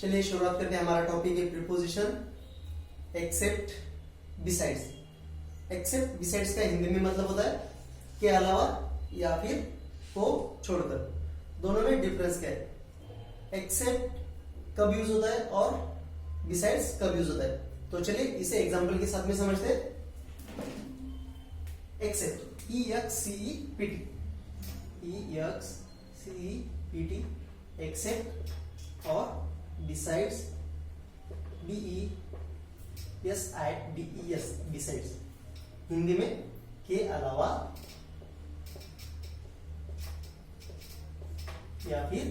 चलिए शुरुआत करते हैं। हमारा टॉपिक है preposition except besides. Except besides का हिंदी में मतलब होता है के अलावा या फिर को छोड़कर। दोनों में डिफरेंस क्या है? एक्सेप्ट कब यूज होता है और बिसाइड्स कब यूज होता है, तो चलिए इसे एग्जांपल के साथ में समझते हैं। एक्सेप्ट EXCEPT एक्सेप्ट और बिसाइड्स BESIDES बिसाइड्स, हिंदी में के अलावा या फिर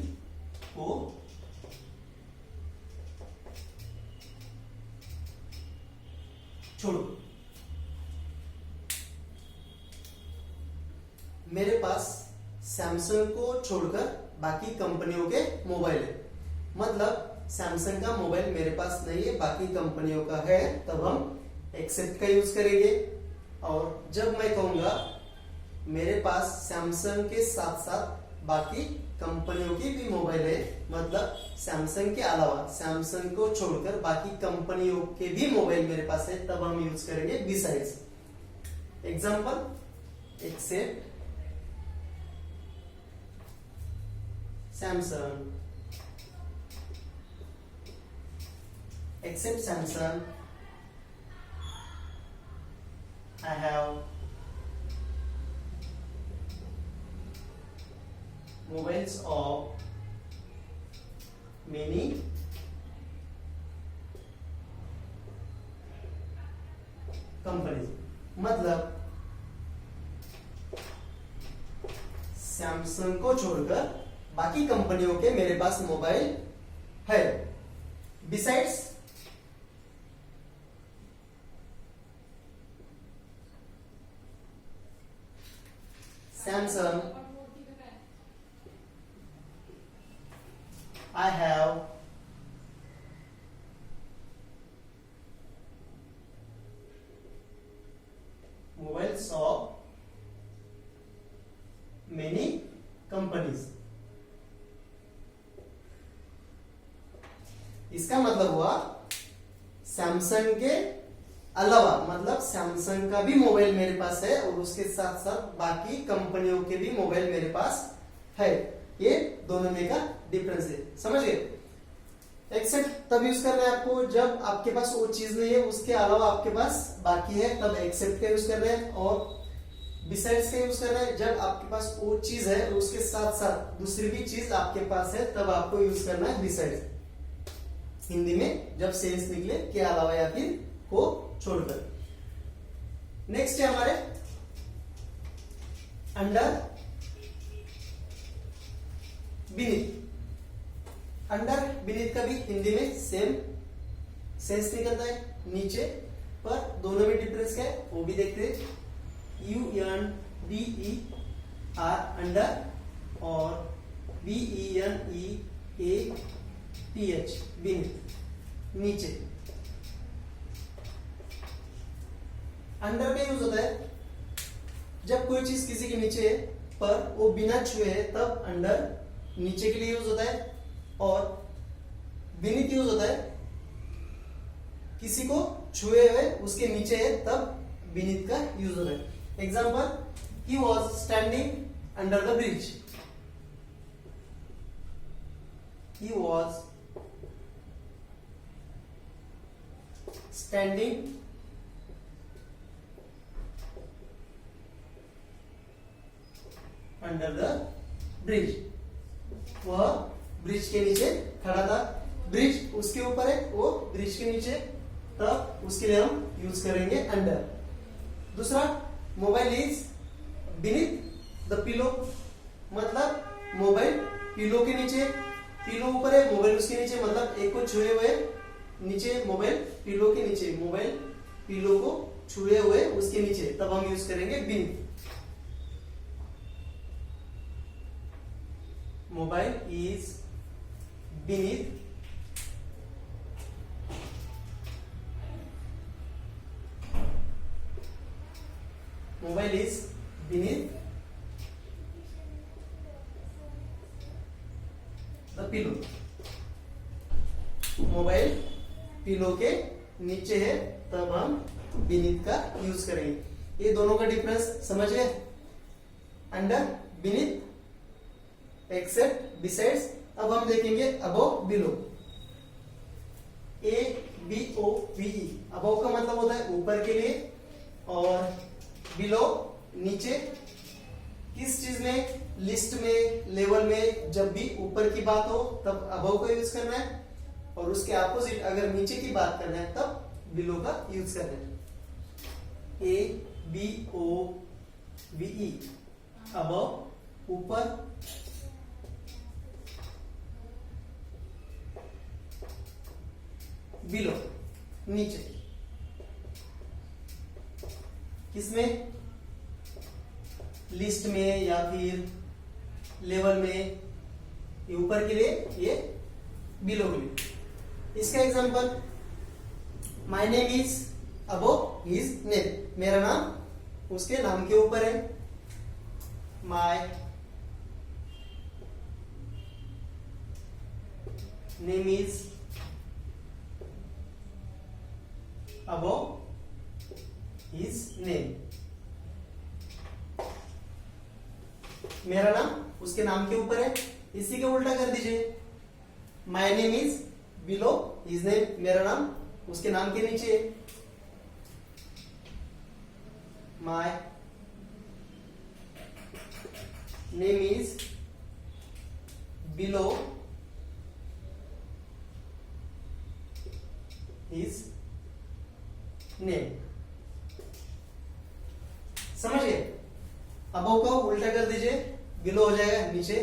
को छोड़ो। मेरे पास सैमसंग को छोड़कर बाकी कंपनियों के मोबाइल है, मतलब सैमसंग का मोबाइल मेरे पास नहीं है, बाकी कंपनियों का है, तब हम एक्सेप्ट का यूज करेंगे। और जब मैं कहूंगा मेरे पास सैमसंग के साथ साथ बाकी कंपनियों की भी मोबाइल है, मतलब सैमसंग के अलावा, सैमसंग को छोड़कर बाकी कंपनियों के भी मोबाइल मेरे पास है, तब हम यूज करेंगे besides. Example except Samsung, except Samsung, I have mobiles of many companies। मतलब सैमसंग को छोड़कर बाकी कंपनियों के मेरे पास मोबाइल है। Besides Samsung I have mobiles of many companies. इसका मतलब हुआ सैमसंग के अलावा, मतलब सैमसंग का भी मोबाइल मेरे पास है और उसके साथ साथ बाकी कंपनियों के भी मोबाइल मेरे पास है। ये दोनों में का डिफरेंस है, समझ गए? एक्सेप्ट तब यूज करना है आपको जब आपके पास वो चीज नहीं है, उसके अलावा आपके पास बाकी है, तब एक्सेप्ट का यूज कर रहे हैं। और बिसाइड्स का यूज करना है जब आपके पास वो चीज है और उसके साथ साथ दूसरी भी चीज आपके पास है, तब आपको यूज करना है बिसाइड्स। हिंदी में जब सेंस निकले के अलावा या फिर को छोड़कर। नेक्स्ट है हमारे अंडर बीनीथ। अंडर बीनीथ का भी हिंदी में सेम सेंस निकलता है, नीचे, पर दोनों में डिफरेंस क्या है वो भी देखते हैं। UNDER अंडर और BENEATH बीनीथ, नीचे। अंडर का यूज होता है जब कोई चीज किसी के नीचे है पर वो बिना छुए है, तब अंडर नीचे के लिए यूज होता है। और बीनीथ यूज होता है किसी को छुए हुए उसके नीचे है, तब बीनीथ का यूज होता है। Example, he was standing under the bridge. He was standing under the bridge। वह ब्रिज के नीचे खड़ा था, ब्रिज उसके ऊपर है, वो ब्रिज के नीचे, तब उसके लिए हम यूज करेंगे अंडर। दूसरा, mobile is beneath the pillow, मतलब मोबाइल पिलो के नीचे, पिलो ऊपर है, मोबाइल उसके नीचे, मतलब एक को छुए हुए नीचे, मोबाइल पिलो के नीचे, मोबाइल पिलो को छुए हुए उसके नीचे, तब हम यूज करेंगे beneath. Mobile is beneath mobile is beneath the pillow. Mobile pillow के नीचे है तब हम बीनीथ का यूज करेंगे। ये दोनों का डिफरेंस समझ गए? Under, beneath, except, besides. अब हम देखेंगे अबव, बिलो। ABOVE, अबव का मतलब होता है ऊपर के लिए और बिलो नीचे। किस चीज में? लिस्ट में, लेवल में जब भी ऊपर की बात हो तब अबव का यूज करना है और उसके अपोजिट अगर नीचे की बात करना है तब बिलो का यूज करना है। ABOVE, अबव ऊपर, बिलो नीचे। किसमें? लिस्ट में या फिर लेवल में। ये ऊपर के लिए, ये बिलो के लिए। इसका example, my name is above his name, मेरा नाम उसके नाम के ऊपर है। My name is above his name, मेरा नाम उसके नाम के ऊपर है। इसी का उल्टा कर दीजिए, my name is below his name, मेरा नाम उसके नाम के नीचे है। My name is below his name. समझिए? अबव का उल्टा कर दीजिए, बिलो हो जाएगा नीचे।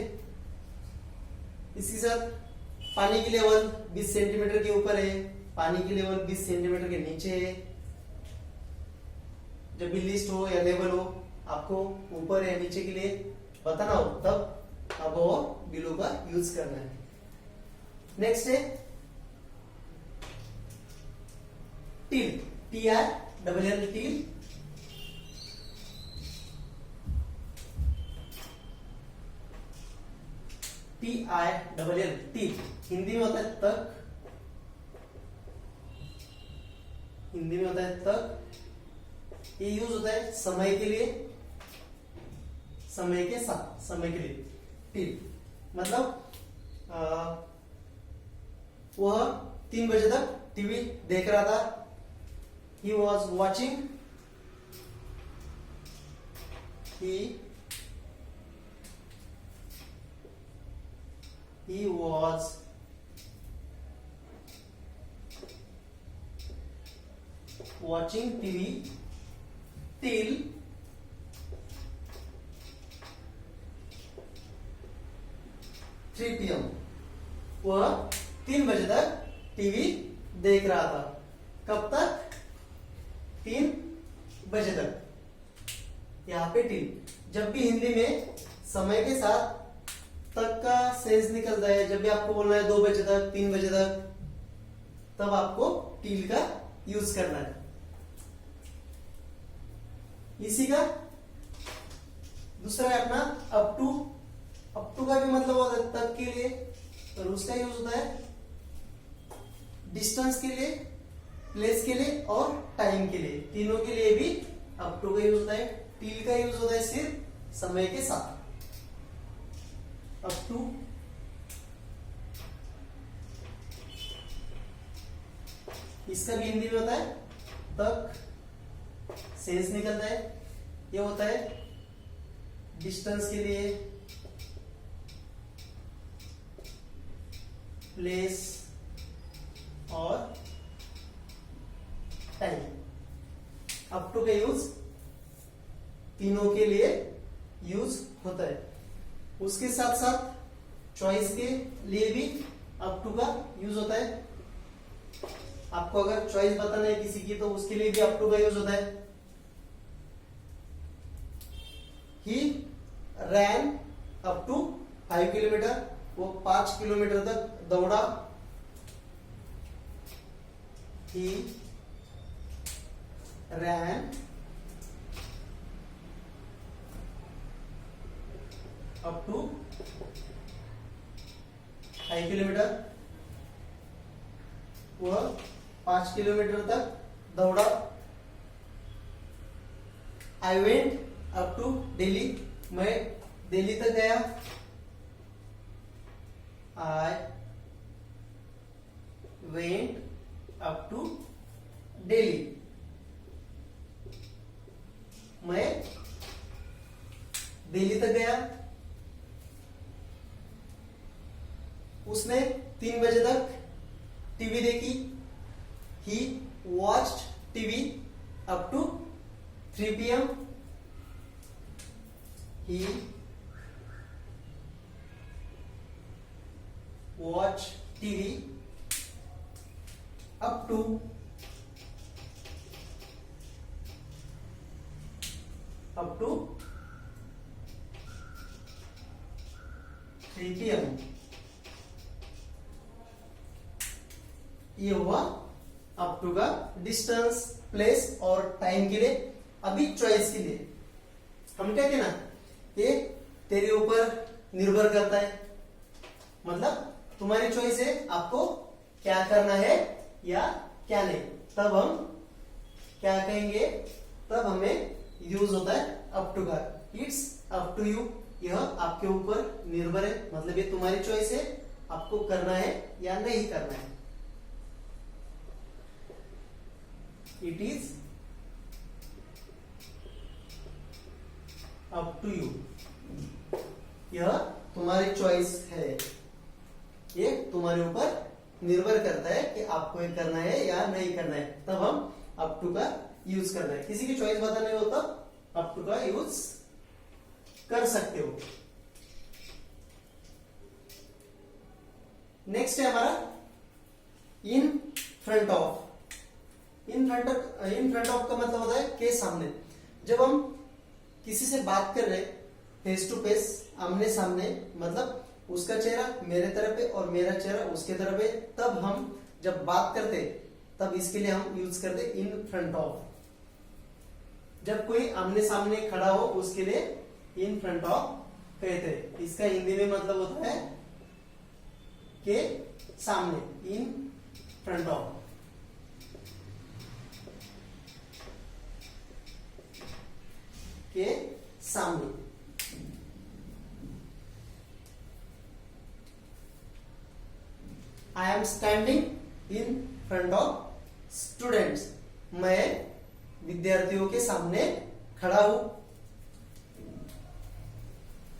इसके साथ पानी की लेवल 20 सेंटीमीटर के ऊपर है, पानी की लेवल 20 सेंटीमीटर के नीचे है। जब भी लिस्ट हो या लेवल हो, आपको ऊपर या नीचे के लिए बताना हो तब अबव और बिलो का यूज करना है। नेक्स्ट है till, TILL, till. TILL, till Hindi में होता है तक, हिंदी में होता है तक। ये यूज होता है समय के लिए, समय के साथ, समय के लिए। टिल मतलब वह 3 बजे तक टीवी देख रहा था। He was watching, he was watching TV till 3 PM। वह 3 बजे तक टीवी देख रहा था। कब तक? 3 बजे तक। यहाँ पे टिल। जब भी हिंदी में समय के साथ तक का सेंस निकलता है, जब भी आपको बोलना है 2 बजे तक, 3 बजे तक, तब आपको टिल का यूज करना है। इसी का दूसरा है अपना अप टू। अप टू का भी मतलब होता है तक के लिए, और उसका यूज होता है डिस्टेंस के लिए, प्लेस के लिए और टाइम के लिए। तीनों के लिए भी अप टू का यूज होता है। टिल का यूज होता है सिर्फ समय के साथ। अप टू, इसका भी हिंदी में होता है तक, सेंस निकलता है। ये होता है डिस्टेंस के लिए, प्लेस और टाइम। अप टू का यूज तीनों के लिए यूज होता है। उसके साथ साथ चॉइस के लिए भी अप टू का यूज होता है। आपको अगर चॉइस बताना है किसी की तो उसके लिए भी अप टू का यूज होता है। He ran up to 5 kilometre, वो 5 किलोमीटर तक दौड़ा। He ran up to 5 kilometre. वह 5 किलोमीटर तक दौड़ा। I went up to Delhi, मैं दिल्ली तक गया। I went up to Delhi, मैं दिल्ली तक गया। उसने 3 बजे तक टीवी देखी। He watched TV up to 3 PM। He watch TV up to 3 PM। ये हुआ अप टू का डिस्टेंस, प्लेस और टाइम के लिए। अभी चॉइस के लिए हम कहते हैं ना, ये तेरे ऊपर निर्भर करता है, मतलब तुम्हारी चॉइस है आपको क्या करना है या क्या नहीं। तब हम क्या कहेंगे, तब हमें यूज होता है अप टू का। इट्स अप टू यू, यह आपके ऊपर निर्भर है, मतलब ये तुम्हारी चॉइस है, आपको करना है या नहीं करना है। It is up to you, यह तुम्हारी चॉइस है, ये तुम्हारे ऊपर निर्भर करता है कि आपको ये करना है या नहीं करना है। तब हम अप टू का यूज करना है। किसी की चॉइस बताने हो तब अप टू का यूज कर सकते हो। नेक्स्ट है हमारा in front of. In front of का मतलब होता है के सामने। जब हम किसी से बात कर रहे फेस टू फेस, आमने सामने, मतलब उसका चेहरा मेरे तरफ है और मेरा चेहरा उसके तरफ है, तब हम जब बात करते तब इसके लिए हम यूज करते इन फ्रंट ऑफ। जब कोई आमने सामने खड़ा हो उसके लिए इन फ्रंट ऑफ कहते हैं। इसका हिंदी में मतलब होता है के सामने, इन फ्रंट ऑफ। के सामने। I am standing in front of students, मैं विद्यार्थियों के सामने खड़ा हूं।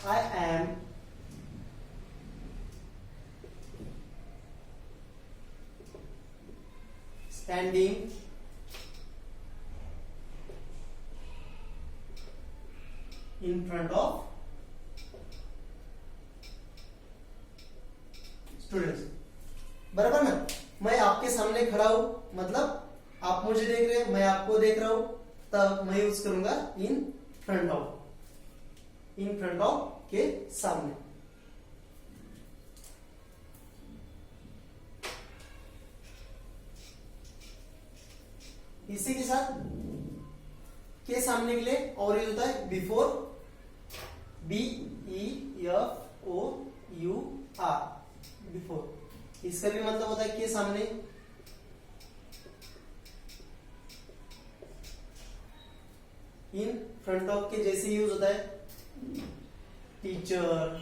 I am standing in front of students. बराबर ना, मैं आपके सामने खड़ा हूं, मतलब आप मुझे देख रहे हैं, मैं आपको देख रहा हूं, तब मैं यूज करूंगा in front of. In front of के सामने। इसी के साथ के सामने के लिए और यूज होता है बिफोर, BEFOUR, बिफोर। इसका भी मतलब होता है के सामने। इन फ्रंट ऑफ के जैसे यूज होता है teacher,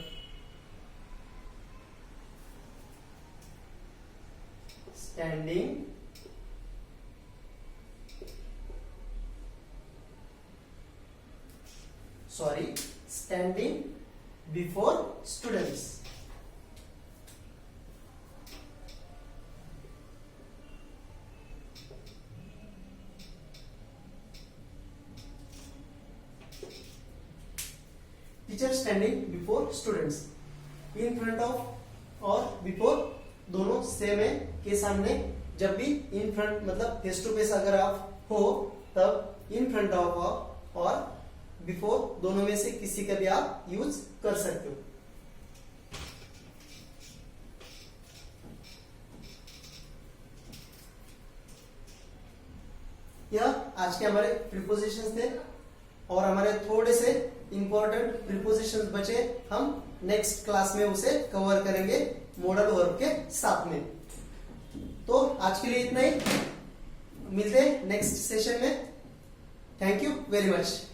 standing standing before students. Teacher standing before students. In front of और बिफोर दोनों सेम है के सामने। जब भी इन फ्रंट मतलब फेस टू फेस अगर आप हो तब इन फ्रंट ऑफ और बिफोर दोनों में से किसी का भी आप यूज कर सकते हो। यह आज के हमारे प्रीपोजिशंस थे और हमारे थोड़े से इंपॉर्टेंट प्रीपोजिशंस बचे, हम नेक्स्ट क्लास में उसे कवर करेंगे मॉडल वर्ब के साथ में। तो आज के लिए इतना ही, मिलते हैं नेक्स्ट सेशन में। Thank you very much.